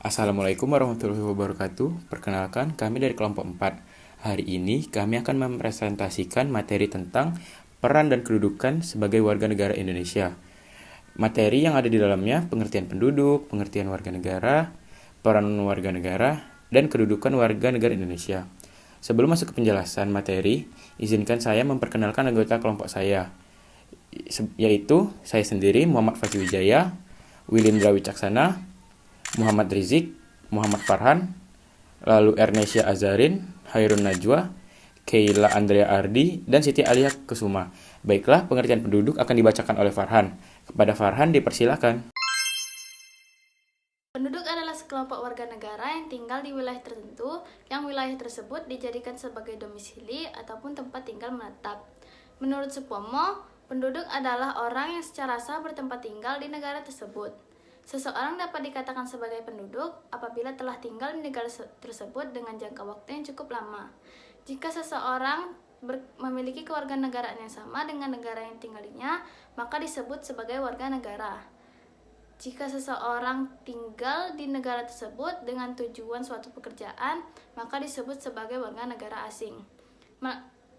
Assalamualaikum warahmatullahi wabarakatuh. Perkenalkan, kami dari kelompok 4. Hari ini kami akan mempresentasikan materi tentang peran dan kedudukan sebagai warga negara Indonesia. Materi yang ada di dalamnya pengertian penduduk, pengertian warga negara, peran warga negara, dan kedudukan warga negara Indonesia. Sebelum masuk ke penjelasan materi, izinkan saya memperkenalkan anggota kelompok saya, yaitu saya sendiri, Muhammad Fakih Wijaya, Wilindra Wicaksana, Muhammad Rizik, Muhammad Farhan, lalu Ernesia Azarin, Hairun Najwa, Keila Andrea Ardi, dan Siti Alia Kesuma. Baiklah, pengertian penduduk akan dibacakan oleh Farhan. Kepada Farhan dipersilakan. Penduduk adalah sekelompok warga negara yang tinggal di wilayah tertentu, yang wilayah tersebut dijadikan sebagai domisili ataupun tempat tinggal menetap. Menurut Supomo, penduduk adalah orang yang secara sah bertempat tinggal di negara tersebut. Seseorang dapat dikatakan sebagai penduduk apabila telah tinggal di negara tersebut dengan jangka waktu yang cukup lama. Jika seseorang memiliki kewarganegaraan yang sama dengan negara yang tinggalnya, maka disebut sebagai warga negara. Jika seseorang tinggal di negara tersebut dengan tujuan suatu pekerjaan, maka disebut sebagai warga negara asing.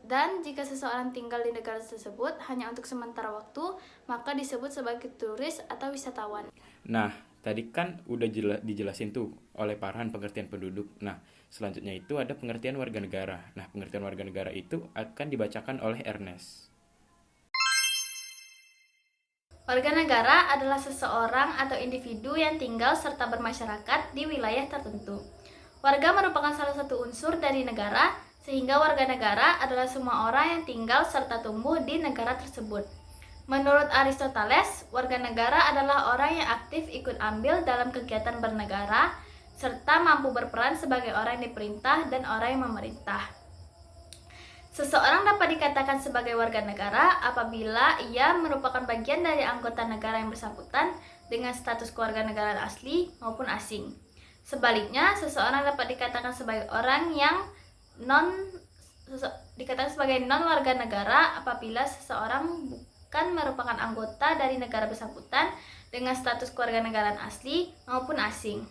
Dan jika seseorang tinggal di negara tersebut hanya untuk sementara waktu, maka disebut sebagai turis atau wisatawan. Nah, tadi kan udah dijelasin tuh oleh Farhan pengertian penduduk. Nah, selanjutnya itu ada pengertian warga negara. Nah, pengertian warga negara itu akan dibacakan oleh Ernest. Warga negara adalah seseorang atau individu yang tinggal serta bermasyarakat di wilayah tertentu. Warga merupakan salah satu unsur dari negara, sehingga warga negara adalah semua orang yang tinggal serta tumbuh di negara tersebut. Menurut Aristoteles, warga negara adalah orang yang aktif ikut ambil dalam kegiatan bernegara, serta mampu berperan sebagai orang yang diperintah dan orang yang memerintah. Seseorang dapat dikatakan sebagai warga negara apabila ia merupakan bagian dari anggota negara yang bersangkutan dengan status kewarganegaraan asli maupun asing. Sebaliknya, seseorang dapat dikatakan sebagai orang yang dikatakan sebagai non warga negara apabila seseorang bukan merupakan anggota dari negara bersangkutan dengan status kewarganegaraan asli maupun asing.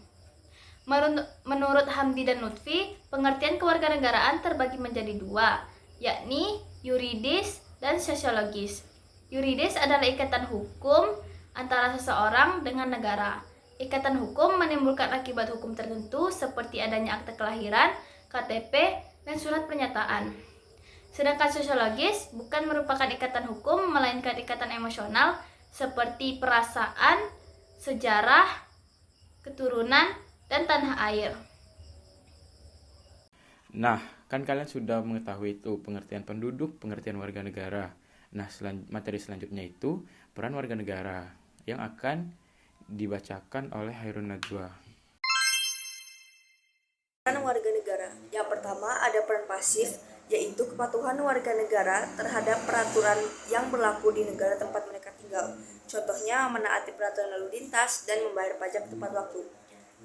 Menurut Hamdi dan Lutfi, pengertian kewarganegaraan terbagi menjadi dua, yakni yuridis dan sosiologis. Yuridis adalah ikatan hukum antara seseorang dengan negara. Ikatan hukum menimbulkan akibat hukum tertentu seperti adanya akte kelahiran, KTP, dan surat pernyataan. Sedangkan sosiologis bukan merupakan ikatan hukum, melainkan ikatan emosional seperti perasaan, sejarah, keturunan, dan tanah air. Nah, kan kalian sudah mengetahui itu pengertian penduduk, pengertian warga negara. Nah, materi selanjutnya itu peran warga negara yang akan dibacakan oleh Hairun Najwa. Peran warga negara. Yang pertama ada peran pasif, yaitu kepatuhan warga negara terhadap peraturan yang berlaku di negara tempat mereka tinggal. Contohnya menaati peraturan lalu lintas dan membayar pajak tepat waktu.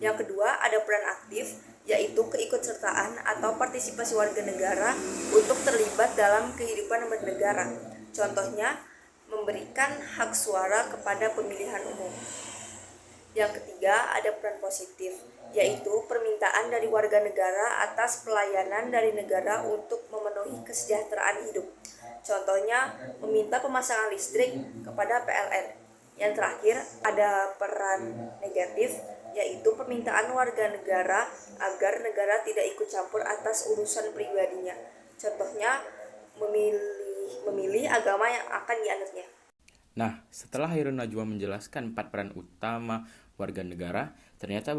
Yang kedua ada peran aktif, yaitu keikutsertaan atau partisipasi warga negara untuk terlibat dalam kehidupan bernegara. Contohnya memberikan hak suara kepada pemilihan umum. Yang ketiga ada peran positif, yaitu permintaan dari warga negara atas pelayanan dari negara untuk memenuhi kesejahteraan hidup. Contohnya meminta pemasangan listrik kepada PLN. Yang terakhir ada peran negatif, yaitu permintaan warga negara agar negara tidak ikut campur atas urusan pribadinya. Contohnya memilih agama yang akan dianutnya. Nah, setelah Hairun Najwa menjelaskan 4 peran utama warga negara, ternyata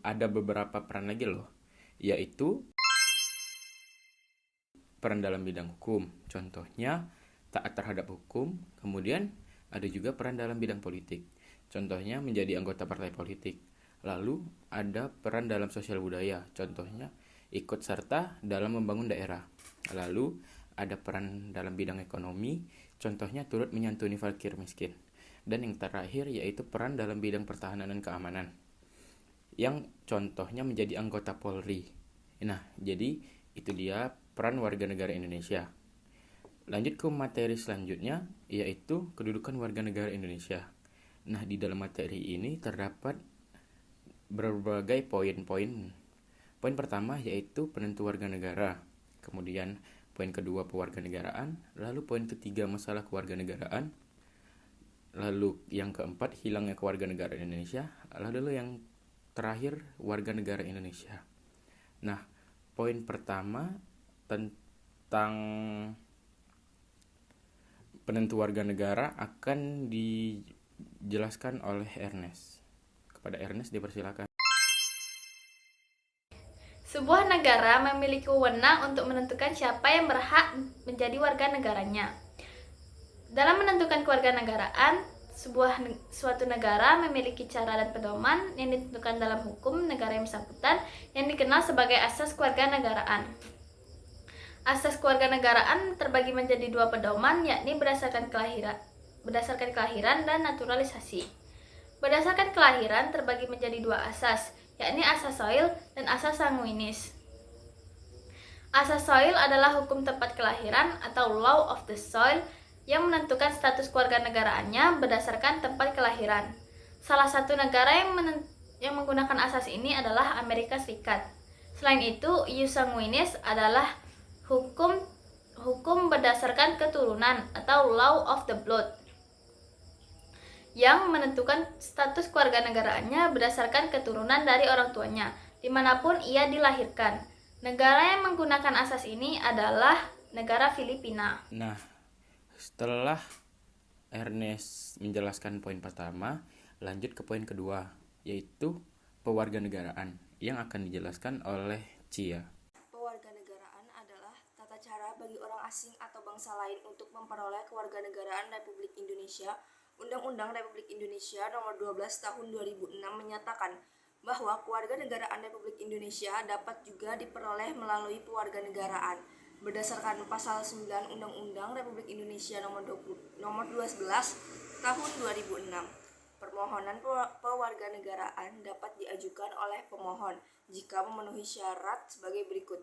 ada beberapa peran lagi loh, yaitu peran dalam bidang hukum, contohnya taat terhadap hukum. Kemudian ada juga peran dalam bidang politik, contohnya menjadi anggota partai politik. Lalu ada peran dalam sosial budaya, contohnya ikut serta dalam membangun daerah. Lalu ada peran dalam bidang ekonomi, contohnya turut menyantuni fakir miskin. Dan yang terakhir yaitu peran dalam bidang pertahanan dan keamanan, yang contohnya menjadi anggota Polri. Nah, jadi itu dia peran warga negara Indonesia. Lanjut ke materi selanjutnya, yaitu kedudukan warga negara Indonesia. Nah, di dalam materi ini terdapat berbagai poin-poin. Poin pertama yaitu penentu warga negara, kemudian poin kedua pewarganegaraan, lalu poin ketiga masalah kewarganegaraan, lalu yang keempat hilangnya kewarganegaraan Indonesia, lalu yang terakhir warga negara Indonesia. Nah, poin pertama tentang penentu warga negara akan dijelaskan oleh Ernest. Kepada Ernest dipersilakan. Sebuah negara memiliki wewenang untuk menentukan siapa yang berhak menjadi warga negaranya. Dalam menentukan kewarganegaraan, suatu negara memiliki cara dan pedoman yang ditentukan dalam hukum negara yang bersangkutan yang dikenal sebagai asas kewarganegaraan. Asas kewarganegaraan terbagi menjadi dua pedoman, yakni berdasarkan kelahiran dan naturalisasi. Berdasarkan kelahiran terbagi menjadi dua asas, yakni asas soil dan asas sanguinis. Asas soil adalah hukum tempat kelahiran atau law of the soil yang menentukan status kewarganegaraannya berdasarkan tempat kelahiran. Salah satu negara yang menggunakan asas ini adalah Amerika Serikat. Selain itu, ius sanguinis adalah hukum berdasarkan keturunan atau law of the blood yang menentukan status kewarganegaraannya berdasarkan keturunan dari orang tuanya, dimanapun ia dilahirkan. Negara yang menggunakan asas ini adalah negara Filipina. Nah, setelah Ernest menjelaskan poin pertama, lanjut ke poin kedua, yaitu pewarganegaraan yang akan dijelaskan oleh Cia. Pewarganegaraan adalah tata cara bagi orang asing atau bangsa lain untuk memperoleh kewarganegaraan Republik Indonesia. Undang-Undang Republik Indonesia Nomor 12 Tahun 2006 menyatakan bahwa kewarganegaraan Republik Indonesia dapat juga diperoleh melalui pewarganegaraan. Berdasarkan Pasal 9 Undang-Undang Republik Indonesia Nomor 12 Tahun 2006, permohonan pewarganegaraan dapat diajukan oleh pemohon jika memenuhi syarat sebagai berikut.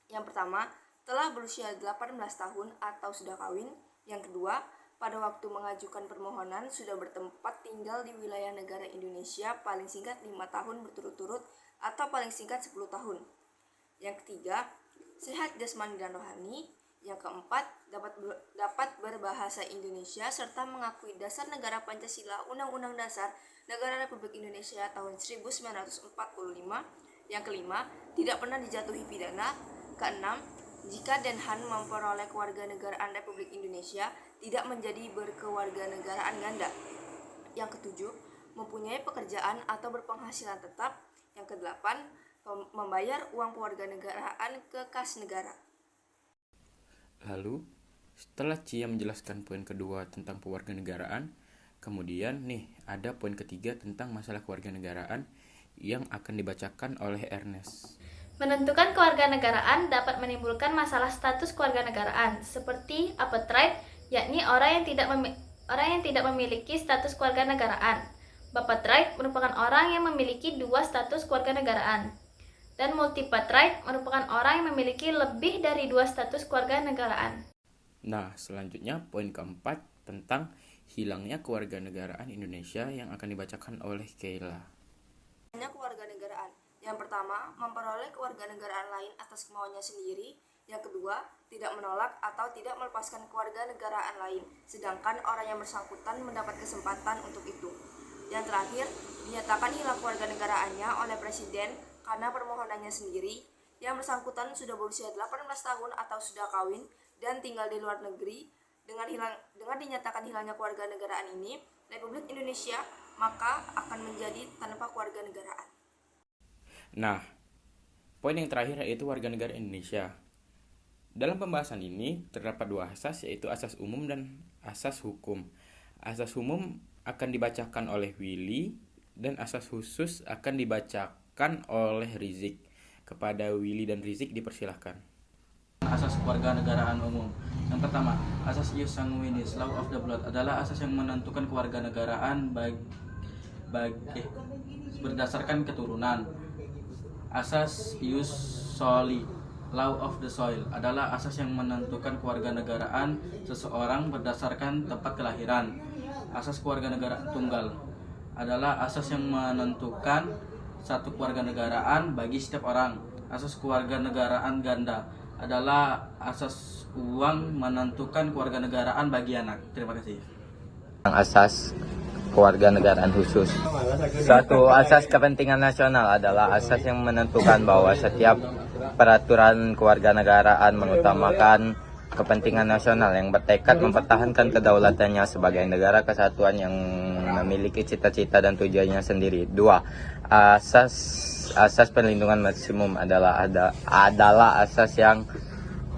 Yang pertama, telah berusia 18 tahun atau sudah kawin. Yang kedua, pada waktu mengajukan permohonan sudah bertempat tinggal di wilayah negara Indonesia paling singkat 5 tahun berturut-turut atau paling singkat 10 tahun. Yang ketiga, sehat jasmani dan rohani. Yang keempat, dapat berbahasa Indonesia serta mengakui dasar negara Pancasila Undang-Undang Dasar Negara Republik Indonesia tahun 1945. Yang kelima, tidak pernah dijatuhi pidana. Keenam, jika Denhan memperoleh kewarganegaraan Republik Indonesia, tidak menjadi berkewarganegaraan ganda. Yang ketujuh, mempunyai pekerjaan atau berpenghasilan tetap. Yang kedelapan, membayar uang kewarganegaraan ke kas negara. Lalu, setelah Cia menjelaskan poin kedua tentang pewarganegaraan, kemudian ada poin ketiga tentang masalah kewarganegaraan yang akan dibacakan oleh Ernest. Menentukan kewarganegaraan dapat menimbulkan masalah status kewarganegaraan seperti apatrid, yakni orang yang tidak memiliki status kewarganegaraan. Bapatrid merupakan orang yang memiliki dua status kewarganegaraan. Dan multipatrid merupakan orang yang memiliki lebih dari dua status kewarganegaraan. Nah, selanjutnya poin keempat tentang hilangnya kewarganegaraan Indonesia yang akan dibacakan oleh Keila. Kewarganegaraan. Yang pertama, memperoleh kewarganegaraan lain atas kemauannya sendiri. Yang kedua, tidak menolak atau tidak melepaskan kewarganegaraan lain, sedangkan orang yang bersangkutan mendapat kesempatan untuk itu. Yang terakhir, dinyatakan hilang kewarganegaraannya oleh Presiden karena permohonannya sendiri. Yang bersangkutan sudah berusia 18 tahun atau sudah kawin dan tinggal di luar negeri. Dengan dinyatakan hilangnya kewarganegaraan ini, Republik Indonesia maka akan menjadi tanpa kewarganegaraan. Nah, poin yang terakhir yaitu warga negara Indonesia. Dalam pembahasan ini terdapat dua asas, yaitu asas umum dan asas hukum. Asas umum akan dibacakan oleh Willy dan asas khusus akan dibacakan oleh Rizik. Kepada Willy dan Rizik dipersilahkan. Asas kewarganegaraan umum. Yang pertama, asas ius sanguinis, law of the blood adalah asas yang menentukan kewarganegaraan berdasarkan keturunan. Asas ius soli, law of the soil adalah asas yang menentukan kewarganegaraan seseorang berdasarkan tempat kelahiran. Asas kewarganegaraan tunggal adalah asas yang menentukan satu kewarganegaraan bagi setiap orang. Asas kewarganegaraan ganda adalah asas uang menentukan kewarganegaraan bagi anak. Terima kasih. Asas kewarganegaraan khusus. Suatu asas kepentingan nasional adalah asas yang menentukan bahwa setiap peraturan kewarganegaraan mengutamakan kepentingan nasional yang bertekad mempertahankan kedaulatannya sebagai negara kesatuan yang memiliki cita-cita dan tujuannya sendiri. 2. Asas perlindungan maksimum adalah asas yang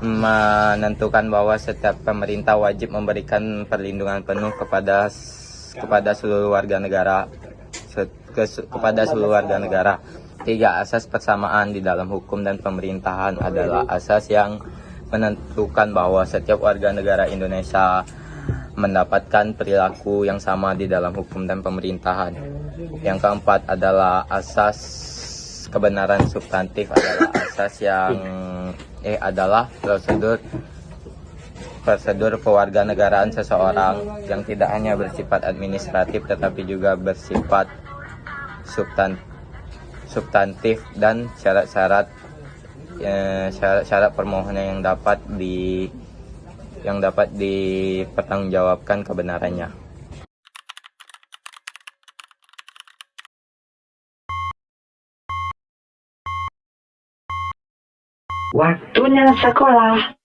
menentukan bahwa setiap pemerintah wajib memberikan perlindungan penuh kepada seluruh warga negara. 3. Asas persamaan di dalam hukum dan pemerintahan adalah asas yang menentukan bahwa setiap warga negara Indonesia mendapatkan perilaku yang sama di dalam hukum dan pemerintahan. Yang keempat adalah asas kebenaran substantif adalah asas yang adalah prosedur kewarganegaraan seseorang yang tidak hanya bersifat administratif tetapi juga bersifat substantif dan syarat permohonan yang dapat dipertanggungjawabkan kebenarannya. Waktunya sekolah.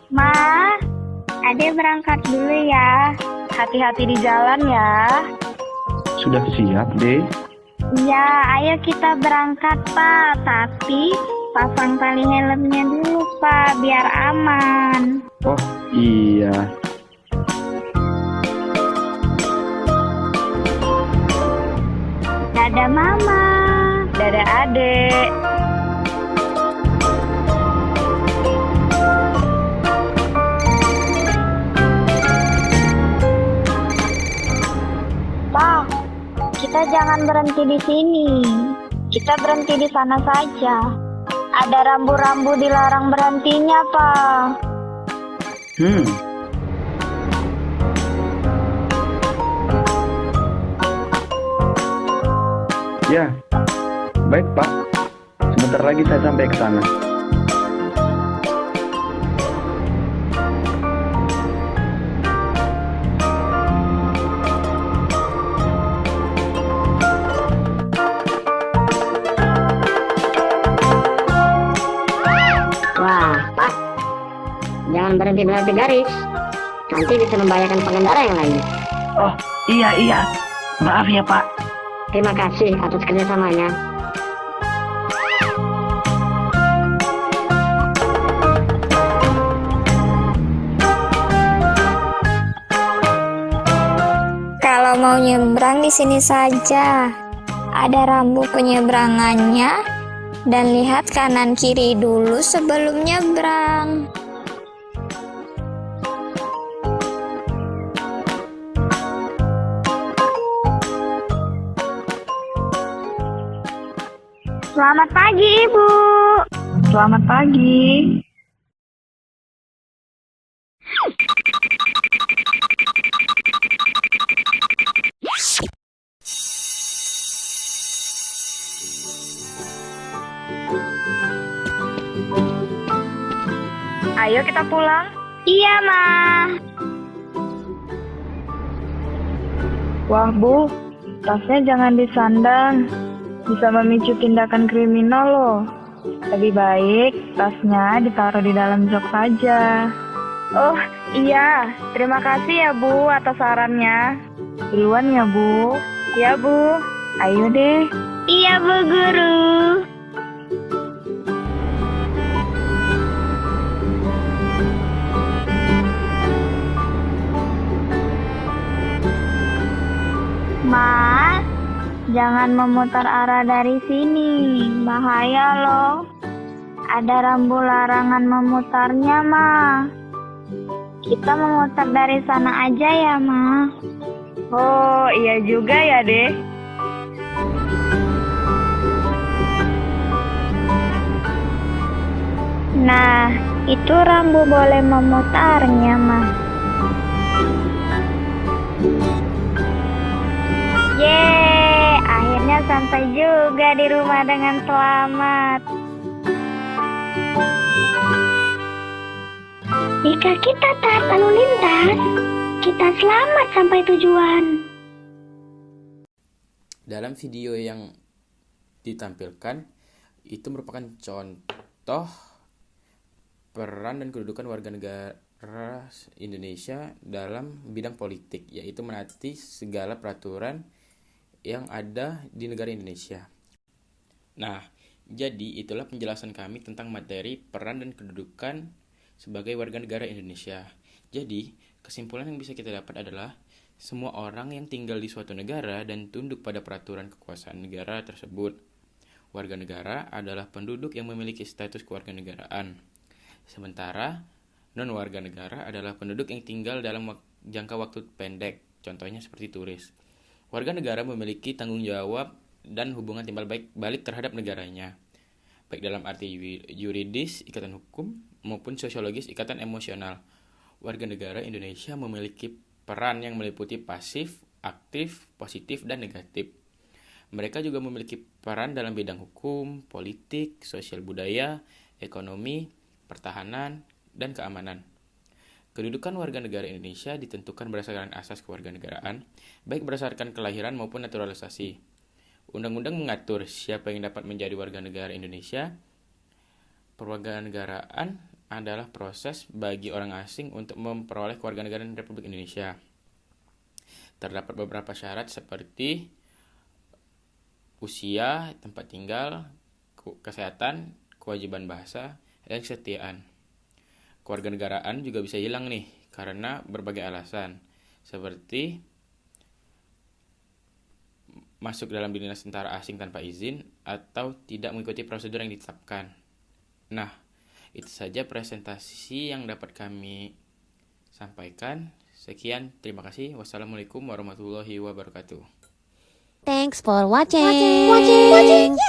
Ma, Ade berangkat dulu ya. Hati-hati di jalan ya. Sudah siap, Dek? Ya, ayo kita berangkat, Pak. Tapi pasang tali helmnya dulu, Pak, biar aman. Oh, iya. Dadah Mama. Dadah Adek. Pak, kita jangan berhenti di sini. Kita berhenti di sana saja. Ada rambu-rambu dilarang berhentinya, Pak. Ya, baik Pak. Sebentar lagi saya sampai ke sana. Wah, Pak, jangan berhenti garis. Nanti bisa membahayakan pengendara yang lain. Oh, iya. Maaf ya, Pak. Terima kasih atas kerjasamanya. Kalau mau nyebrang di sini saja. Ada rambu penyeberangannya dan lihat kanan kiri dulu sebelum nyebrang. Selamat pagi, Ibu. Selamat pagi. Ayo kita pulang. Iya, Ma. Wah, Bu, tasnya jangan disandang. Bisa memicu tindakan kriminal loh. Lebih baik tasnya ditaruh di dalam jok saja. Oh iya, terima kasih ya Bu atas sarannya. Duluan ya Bu. Ya Bu, ayo deh. Iya, Bu Guru. Ma, jangan memutar arah dari sini, bahaya loh. Ada rambu larangan memutarnya, Ma. Kita memutar dari sana aja ya, Ma. Oh iya juga ya deh. Nah, itu rambu boleh memutarnya, Ma. sampai juga di rumah dengan selamat. Jika kita taat lalu lintas, kita selamat sampai tujuan. Dalam video yang ditampilkan, itu merupakan contoh peran dan kedudukan warga negara Indonesia dalam bidang politik, yaitu menaati segala peraturan yang ada di negara Indonesia. Nah, jadi itulah penjelasan kami tentang materi peran dan kedudukan sebagai warga negara Indonesia. Jadi, kesimpulan yang bisa kita dapat adalah semua orang yang tinggal di suatu negara dan tunduk pada peraturan kekuasaan negara tersebut. Warga negara adalah penduduk yang memiliki status kewarganegaraan. Sementara, non-warga negara adalah penduduk yang tinggal dalam jangka waktu pendek, contohnya seperti turis. Warga negara memiliki tanggung jawab dan hubungan timbal balik terhadap negaranya, baik dalam arti yuridis, ikatan hukum, maupun sosiologis, ikatan emosional. Warga negara Indonesia memiliki peran yang meliputi pasif, aktif, positif, dan negatif. Mereka juga memiliki peran dalam bidang hukum, politik, sosial budaya, ekonomi, pertahanan, dan keamanan. Kedudukan warga negara Indonesia ditentukan berdasarkan asas kewarganegaraan, baik berdasarkan kelahiran maupun naturalisasi. Undang-undang mengatur siapa yang dapat menjadi warga negara Indonesia. Perwarganegaraan adalah proses bagi orang asing untuk memperoleh kewarganegaraan Republik Indonesia. Terdapat beberapa syarat seperti usia, tempat tinggal, kesehatan, kewajiban bahasa, dan kesetiaan. Kewarganegaraan juga bisa hilang nih karena berbagai alasan, seperti masuk dalam dinas tentara asing tanpa izin atau tidak mengikuti prosedur yang ditetapkan. Nah, itu saja presentasi yang dapat kami sampaikan. Sekian, terima kasih. Wassalamualaikum warahmatullahi wabarakatuh. Thanks for watching.